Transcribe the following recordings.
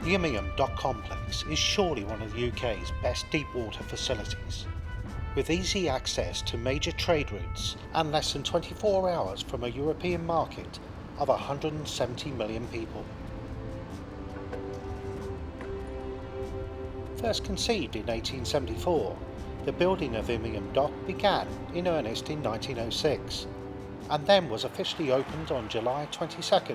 The Immingham Dock Complex is surely one of the UK's best deep water facilities, with easy access to major trade routes and less than 24 hours from a European market of 170 million people. First conceived in 1874, the building of Immingham Dock began in earnest in 1906, and then was officially opened on July 22,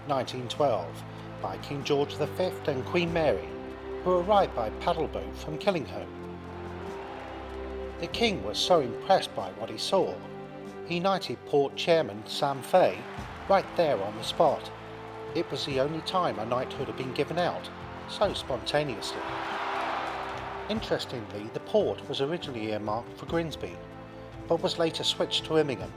1912, by King George V and Queen Mary, who arrived by paddle boat from Killingholme. The King was so impressed by what he saw, he knighted Port Chairman Sam Fay right there on the spot. It was the only time a knighthood had been given out so spontaneously. Interestingly, the port was originally earmarked for Grimsby, but was later switched to Immingham,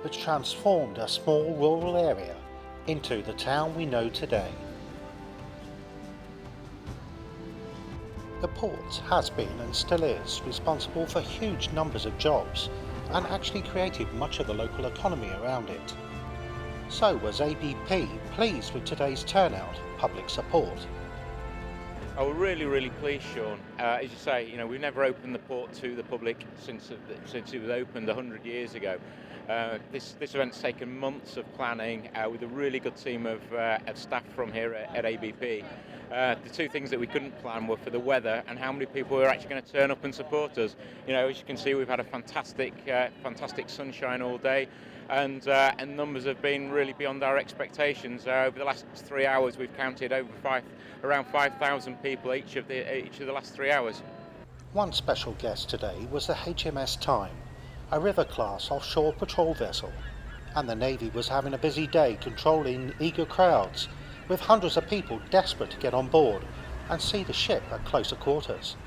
which transformed a small rural area into the town we know today. The port has been and still is responsible for huge numbers of jobs and actually created much of the local economy around it. So was ABP pleased with today's turnout public support? Oh, we're really pleased, Sean. As you say, we've never opened the port to the public since it was opened 100 years ago. This event's taken months of planning with a really good team of staff from here at ABP. The two things that we couldn't plan were for the weather and how many people were actually going to turn up and support us. As you can see, we've had a fantastic sunshine all day, and numbers have been really beyond our expectations. Over the last 3 hours, we've counted around 5,000 people each of the last 3 hours. One special guest today was the HMS Time, a river-class offshore patrol vessel, and the Navy was having a busy day controlling eager crowds, with hundreds of people desperate to get on board and see the ship at closer quarters.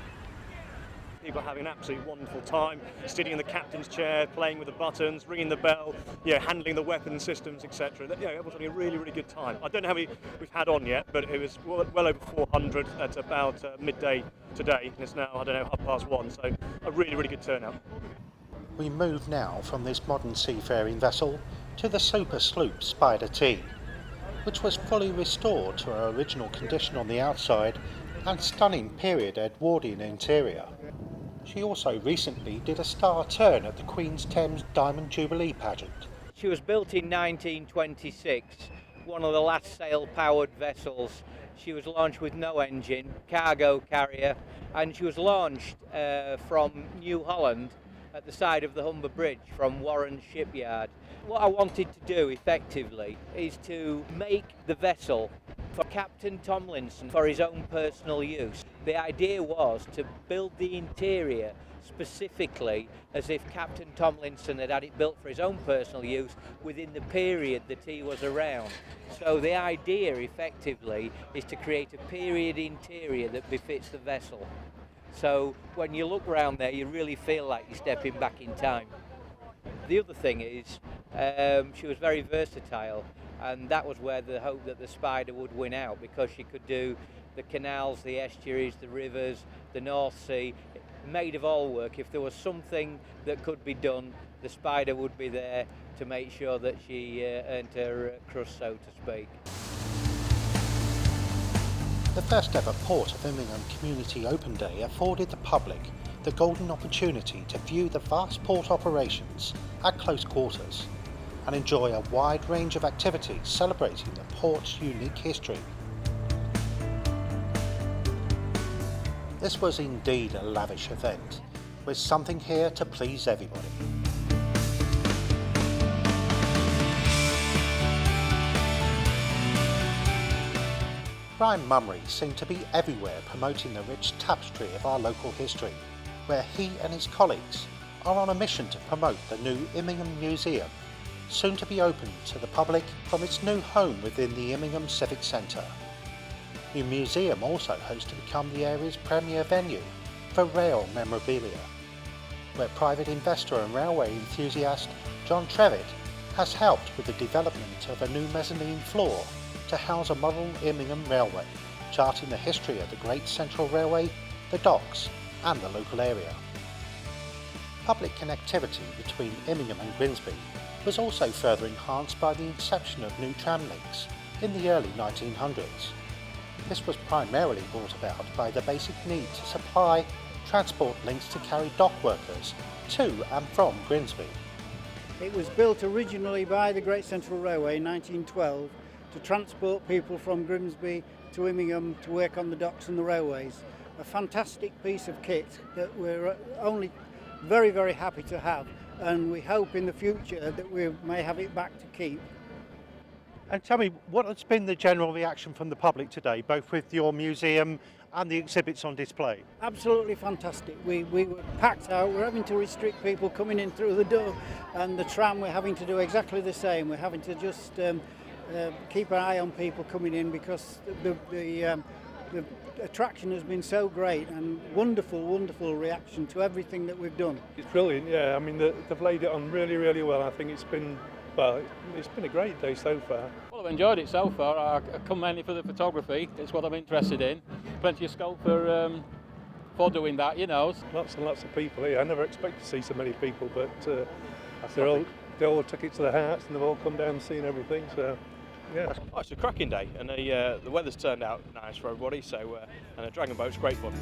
People are having an absolutely wonderful time, sitting in the captain's chair, playing with the buttons, ringing the bell, handling the weapon systems, etc. It was having a really good time. I don't know how many we've had on yet, but it was well over 400 at about midday today, and it's now, 1:30, so a really good turnout. We move now from this modern seafaring vessel to the super sloop Spider T, which was fully restored to her original condition on the outside and stunning period Edwardian interior. She also recently did a star turn at the Queen's Thames Diamond Jubilee pageant. She was built in 1926, one of the last sail-powered vessels. She was launched with no engine, cargo carrier, and she was launched from New Holland at the side of the Humber Bridge from Warren's shipyard. What I wanted to do effectively is to make the vessel for Captain Tomlinson for his own personal use. The idea was to build the interior specifically as if Captain Tomlinson had it built for his own personal use within the period that he was around. So the idea effectively is to create a period interior that befits the vessel. So when you look around there, you really feel like you're stepping back in time. The other thing is, she was very versatile, and that was where the hope that the Spider would win out, because she could do the canals, the estuaries, the rivers, the North Sea, made of all work. If there was something that could be done, the Spider would be there to make sure that she earned her crust, so to speak. The first ever Port of Immingham Community Open Day afforded the public the golden opportunity to view the vast port operations at close quarters and enjoy a wide range of activities celebrating the port's unique history. This was indeed a lavish event, with something here to please everybody. Brian Mummery seemed to be everywhere promoting the rich tapestry of our local history, where he and his colleagues are on a mission to promote the new Immingham Museum, soon to be opened to the public from its new home within the Immingham Civic Centre. The museum also hopes to become the area's premier venue for rail memorabilia, where private investor and railway enthusiast John Trevitt has helped with the development of a new mezzanine floor to house a model Immingham Railway, charting the history of the Great Central Railway, the docks and the local area. Public connectivity between Immingham and Grimsby was also further enhanced by the inception of new tram links in the early 1900s. This was primarily brought about by the basic need to supply transport links to carry dock workers to and from Grimsby. It was built originally by the Great Central Railway in 1912 to transport people from Grimsby to Immingham to work on the docks and the railways. A fantastic piece of kit that we're only very, very happy to have, and we hope in the future that we may have it back to keep. And tell me, what has been the general reaction from the public today, both with your museum and the exhibits on display? Absolutely fantastic. We were packed out. We're having to restrict people coming in through the door, and the tram we're having to do exactly the same. We're having to just keep an eye on people coming in because the attraction has been so great, and wonderful reaction to everything that we've done. It's brilliant, yeah. I mean, they've laid it on really well. I think it's been a great day so far. Well, I've enjoyed it so far. I come mainly for the photography. It's what I'm interested in. Plenty of scope for doing that, you know. Lots and lots of people here. I never expected to see so many people, but they all took it to the hearts and they've all come down and seen everything. So, yeah. Oh, it's a cracking day, and the weather's turned out nice for everybody. So, and a dragon boat's great fun.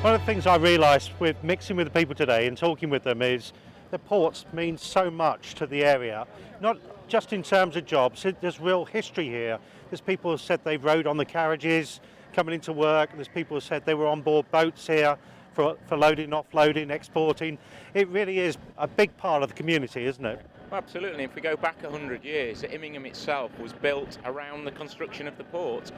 One of the things I realised with mixing with the people today and talking with them is the ports mean so much to the area, not just in terms of jobs. There's real history here. There's people who said they rode on the carriages coming into work. There's people who said they were on board boats here for loading, offloading, exporting. It really is a big part of the community, isn't it? Absolutely. If we go back 100 years, Immingham itself was built around the construction of the port.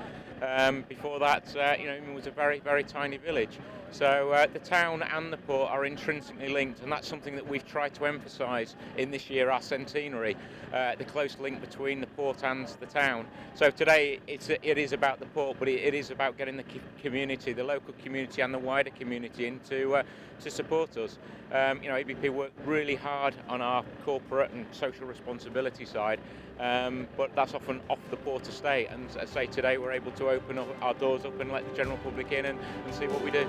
Before that, Immingham was a very tiny village. So the town and the port are intrinsically linked, and that's something that we've tried to emphasise in this year, our centenary, the close link between the port and the town. So today it is about the port, but it is about getting the community, the local community and the wider community in to support us. ABP work really hard on our corporate and social responsibility side, but that's often off the port estate, and as I say, today we're able to open up our doors up and let the general public in and see what we do.